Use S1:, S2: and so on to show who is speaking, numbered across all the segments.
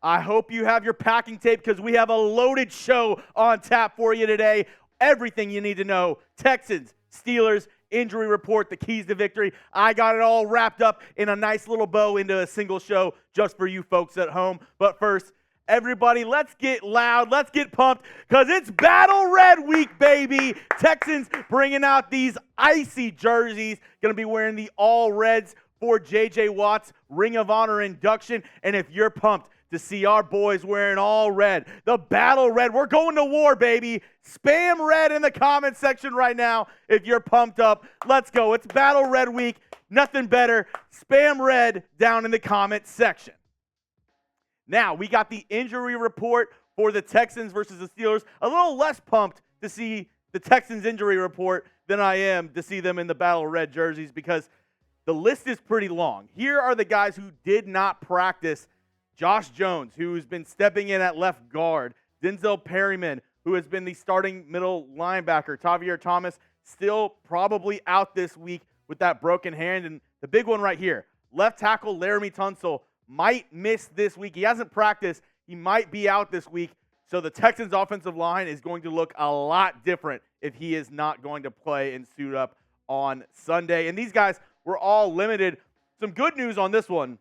S1: I hope you have your packing tape because we have a loaded show on tap for you today. Everything you need to know. Texans, Steelers, injury report, the keys to victory. I got it all wrapped up in a nice little bow into a single show just for you folks at home. But first, everybody, let's get loud. Let's get pumped because it's Battle Red Week, baby. Texans bringing out these icy jerseys. Going to be wearing the all reds for J.J. Watt's Ring of Honor induction. And if you're pumped to see our boys wearing all red, the Battle Red, we're going to war, baby. Spam red in the comment section right now if you're pumped up. Let's go. It's Battle Red Week. Nothing better. Spam red down in the comment section. Now, we got the injury report for the Texans versus the Steelers. A little less pumped to see the Texans injury report than I am to see them in the Battle Red jerseys because the list is pretty long. Here are the guys who did not practice. Josh Jones, who's been stepping in at left guard. Denzel Perryman, who has been the starting middle linebacker. Tavier Thomas, still probably out this week with that broken hand. And the big one right here, left tackle Laremy Tunsil might miss this week. He hasn't practiced. He might be out this week. So the Texans offensive line is going to look a lot different if he is not going to play and suit up on Sunday. And these guys were all limited. Some good news on this one.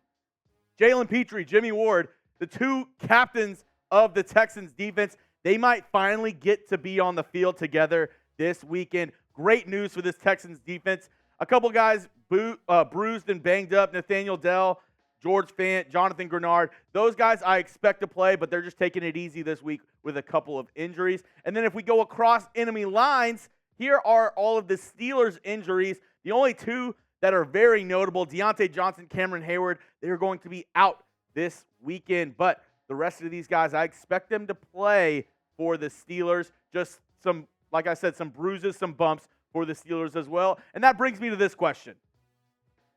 S1: Jalen Petrie, Jimmy Ward, the two captains of the Texans defense, they might finally get to be on the field together this weekend. Great news for this Texans defense. A couple guys bruised and banged up. Nathaniel Dell, George Fant, Jonathan Grenard. Those guys I expect to play, but they're just taking it easy this week with a couple of injuries. And then if we go across enemy lines, here are all of the Steelers injuries. The only two that are very notable, Deontay Johnson, Cameron Hayward, they're going to be out this weekend. But the rest of these guys, I expect them to play for the Steelers. Just some, like I said, some bruises, some bumps for the Steelers as well. And that brings me to this question.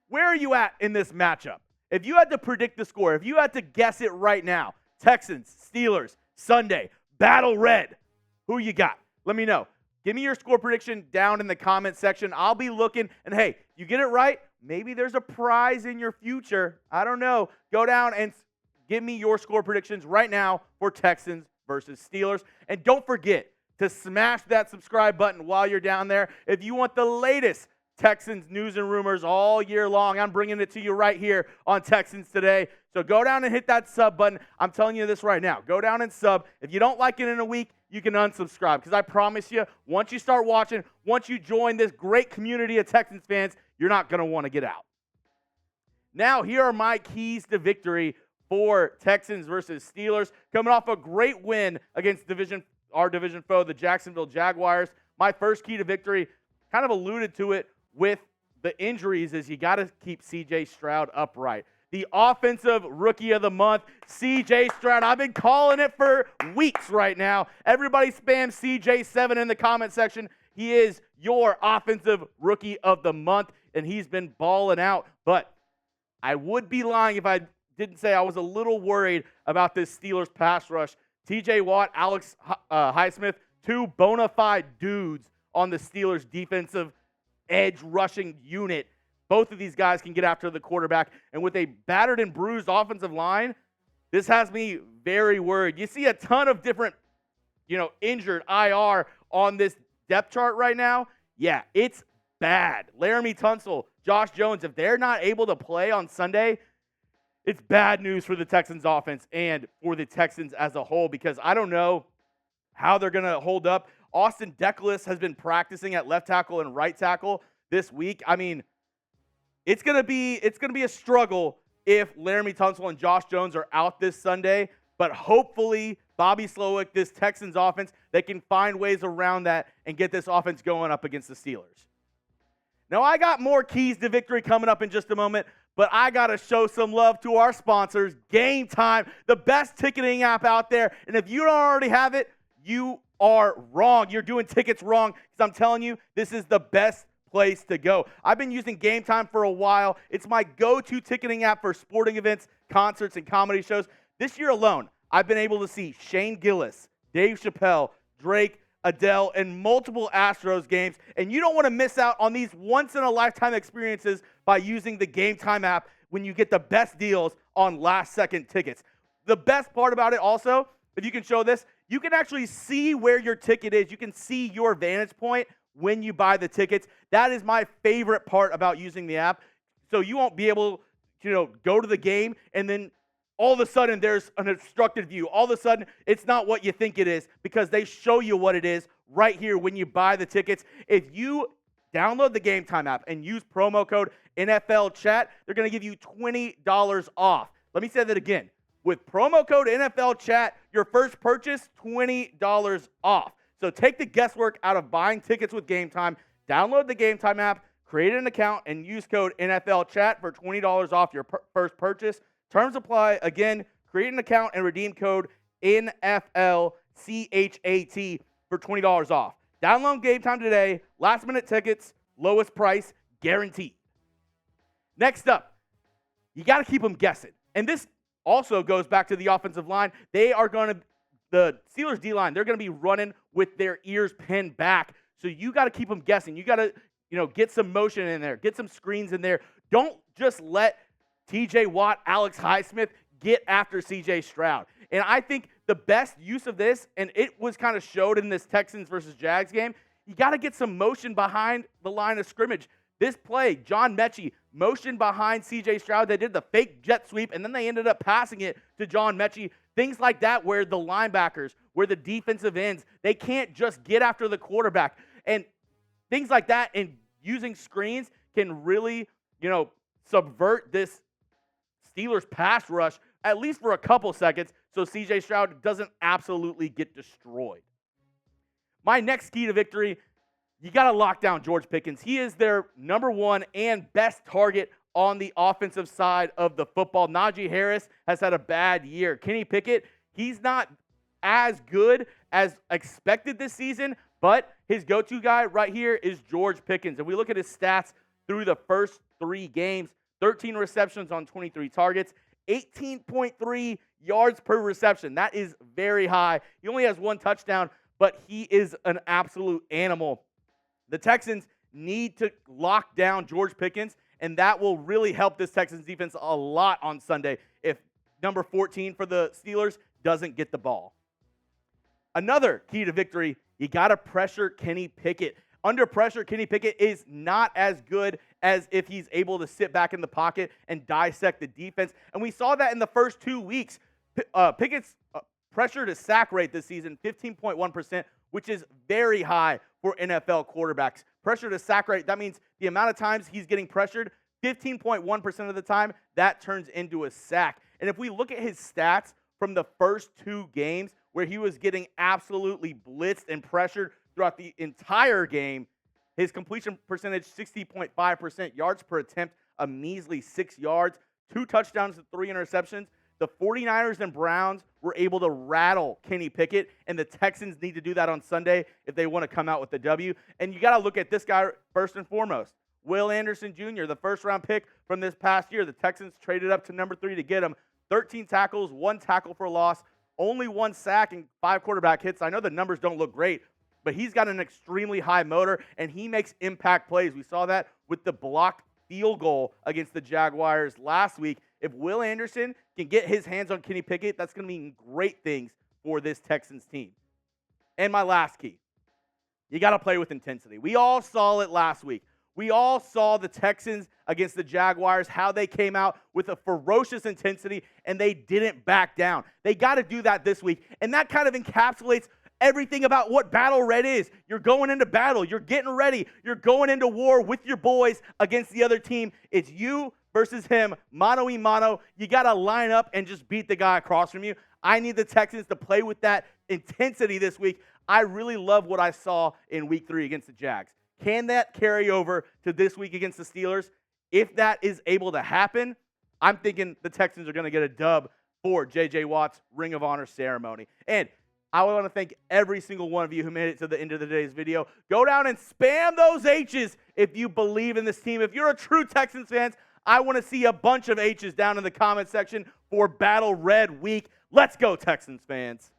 S1: Where are you at in this matchup? If you had to predict the score, if you had to guess it right now, Texans, Steelers, Sunday, Battle Red, who you got? Let me know. Give me your score prediction down in the comment section. I'll be looking. And hey, you get it right, maybe there's a prize in your future. I don't know. Go down and give me your score predictions right now for Texans versus Steelers. And don't forget to smash that subscribe button while you're down there. If you want the latest Texans news and rumors all year long, I'm bringing it to you right here on Texans Today. So go down and hit that sub button. I'm telling you this right now. Go down and sub. If you don't like it in a week, you can unsubscribe because I promise you, once you start watching, once you join this great community of Texans fans, you're not going to want to get out. Now, here are my keys to victory for Texans versus Steelers. Coming off a great win against our division foe, the Jacksonville Jaguars. My first key to victory, kind of alluded to it with the injuries, is you got to keep C.J. Stroud upright. The offensive rookie of the month, C.J. Stroud. I've been calling it for weeks right now. Everybody spam CJ7 in the comment section. He is your offensive rookie of the month, and he's been balling out. But I would be lying if I didn't say I was a little worried about this Steelers pass rush. T.J. Watt, Alex Highsmith, two bona fide dudes on the Steelers defensive edge rushing unit. Both of these guys can get after the quarterback. And with a battered and bruised offensive line, this has me very worried. You see a ton of different, injured IR on this depth chart right now. Yeah, it's bad. Laremy Tunsil, Josh Jones, if they're not able to play on Sunday, it's bad news for the Texans offense and for the Texans as a whole because I don't know how they're going to hold up. Austin Decklis has been practicing at left tackle and right tackle this week. I mean, it's gonna be a struggle if Laremy Tunsil and Josh Jones are out this Sunday, but hopefully Bobby Slowick, this Texans offense, they can find ways around that and get this offense going up against the Steelers. Now, I got more keys to victory coming up in just a moment, but I got to show some love to our sponsors, GameTime, the best ticketing app out there. And if you don't already have it, you are wrong. You're doing tickets wrong because I'm telling you, this is the best place to go. I've been using GameTime for a while. It's my go-to ticketing app for sporting events, concerts, and comedy shows. This year alone, I've been able to see Shane Gillis, Dave Chappelle, Drake, Adele, and multiple Astros games. And you don't want to miss out on these once-in-a-lifetime experiences by using the GameTime app when you get the best deals on last-second tickets. The best part about it also, if you can show this, you can actually see where your ticket is. You can see your vantage point when you buy the tickets. That is my favorite part about using the app. So you won't be able to, go to the game and then all of a sudden there's an obstructed view. All of a sudden it's not what you think it is because they show you what it is right here when you buy the tickets. If you download the GameTime app and use promo code NFL Chat, they're going to give you $20 off. Let me say that again. With promo code NFL Chat, your first purchase, $20 off. So take the guesswork out of buying tickets with GameTime. Download the GameTime app, create an account, and use code NFL Chat for $20 off your first purchase. Terms apply. Again, create an account and redeem code NFL CHAT for $20 off. Download GameTime today. Last minute tickets, lowest price, guaranteed. Next up, you got to keep them guessing. And this also goes back to the offensive line. The Steelers D-line, they're going to be running with their ears pinned back. So you got to keep them guessing. You got to, get some motion in there, get some screens in there. Don't just let TJ Watt, Alex Highsmith get after CJ Stroud. And I think the best use of this, and it was kind of showed in this Texans versus Jags game, you got to get some motion behind the line of scrimmage. This play, John Mechie motioned behind C.J. Stroud. They did the fake jet sweep, and then they ended up passing it to John Mechie. Things like that where the linebackers, where the defensive ends, they can't just get after the quarterback. And things like that and using screens can really, subvert this Steelers pass rush, at least for a couple seconds, so C.J. Stroud doesn't absolutely get destroyed. My next key to victory, you got to lock down George Pickens. He is their number one and best target on the offensive side of the football. Najee Harris has had a bad year. Kenny Pickett, he's not as good as expected this season, but his go-to guy right here is George Pickens. And we look at his stats through the first 3 games, 13 receptions on 23 targets, 18.3 yards per reception. That is very high. He only has 1 touchdown, but he is an absolute animal. The Texans need to lock down George Pickens, and that will really help this Texans defense a lot on Sunday if number 14 for the Steelers doesn't get the ball. Another key to victory, you got to pressure Kenny Pickett. Under pressure, Kenny Pickett is not as good as if he's able to sit back in the pocket and dissect the defense. And we saw that in the first 2 weeks. Pickett's pressure to sack rate this season, 15.1%, which is very high for NFL quarterbacks. Pressure to sack rate, that means the amount of times he's getting pressured, 15.1% of the time, that turns into a sack. And if we look at his stats from the first 2 games where he was getting absolutely blitzed and pressured throughout the entire game, his completion percentage, 60.5%, yards per attempt, a measly 6 yards, 2 touchdowns and 3 interceptions. The 49ers and Browns were able to rattle Kenny Pickett, and the Texans need to do that on Sunday if they want to come out with the W. And you got to look at this guy first and foremost. Will Anderson Jr., the first-round pick from this past year. The Texans traded up to number 3 to get him. 13 tackles, 1 tackle for loss, only 1 sack, and 5 quarterback hits. I know the numbers don't look great, but he's got an extremely high motor, and he makes impact plays. We saw that with the blocked field goal against the Jaguars last week. If Will Anderson can get his hands on Kenny Pickett, that's going to mean great things for this Texans team. And my last key, you got to play with intensity. We all saw it last week. We all saw the Texans against the Jaguars, how they came out with a ferocious intensity, and they didn't back down. They got to do that this week, and that kind of encapsulates everything about what Battle Red is. You're going into battle. You're getting ready. You're going into war with your boys against the other team. It's you versus him, mano a mano. You got to line up and just beat the guy across from you. I need the Texans to play with that intensity this week. I really love what I saw in Week 3 against the Jags. Can that carry over to this week against the Steelers? If that is able to happen, I'm thinking the Texans are going to get a dub for J.J. Watt's Ring of Honor ceremony. And I want to thank every single one of you who made it to the end of today's video. Go down and spam those H's if you believe in this team. If you're a true Texans fan, I want to see a bunch of H's down in the comment section for Battle Red Week. Let's go, Texans fans.